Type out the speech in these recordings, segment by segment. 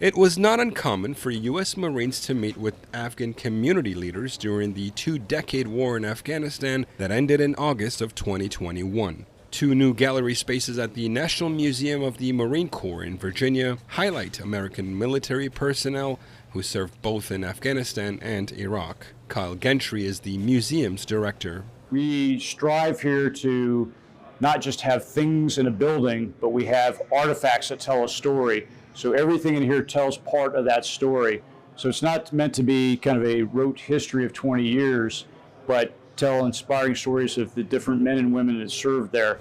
It was not uncommon for U.S. Marines to meet with Afghan community leaders during the two-decade war in Afghanistan that ended in August of 2021. Two new gallery spaces at the National Museum of the Marine Corps in Virginia highlight American military personnel who served both in Afghanistan and Iraq. Kyle Gentry is the museum's director. We strive here to not just have things in a building, but we have artifacts that tell a story. So everything in here tells part of that story. So it's not meant to be kind of a rote history of 20 years, but tell inspiring stories of the different men and women that served there.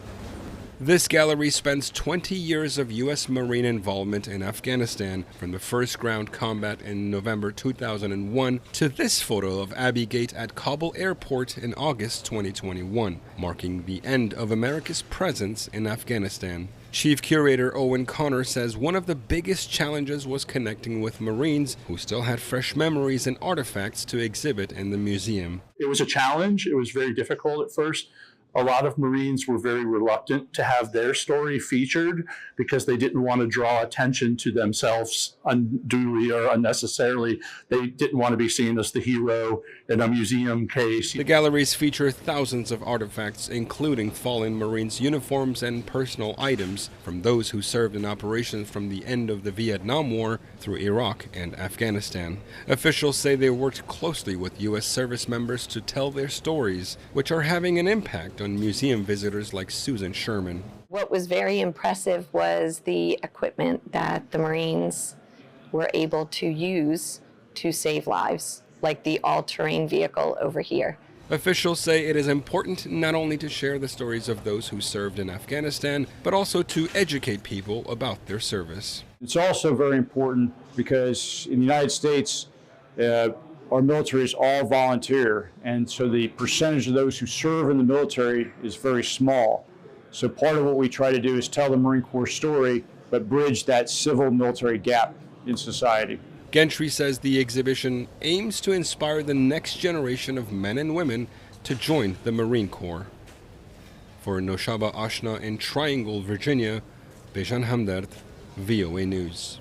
This gallery spends 20 years of U.S. Marine involvement in Afghanistan, from the first ground combat in November 2001 to this photo of Abbey Gate at Kabul Airport in August 2021, marking the end of America's presence in Afghanistan. Chief Curator Owen Connor says one of the biggest challenges was connecting with Marines who still had fresh memories and artifacts to exhibit in the museum. It was a challenge. It was very difficult at first. A lot of Marines were very reluctant to have their story featured because they didn't want to draw attention to themselves unduly or unnecessarily. They didn't want to be seen as the hero in a museum case. The galleries feature thousands of artifacts, including fallen Marines' uniforms and personal items from those who served in operations from the end of the Vietnam War through Iraq and Afghanistan. Officials say they worked closely with U.S. service members to tell their stories, which are having an impact on museum visitors like Susan Sherman. What was very impressive was the equipment that the Marines were able to use to save lives, like the all-terrain vehicle over here. Officials say it is important not only to share the stories of those who served in Afghanistan, but also to educate people about their service. It's also very important because in the United States, our military is all volunteer, and so the percentage of those who serve in the military is very small. So part of what we try to do is tell the Marine Corps story, but bridge that civil-military gap in society. Gentry says the exhibition aims to inspire the next generation of men and women to join the Marine Corps. For Noshaba, Ashna in Triangle, Virginia, Bezhan, Hamdard, VOA News.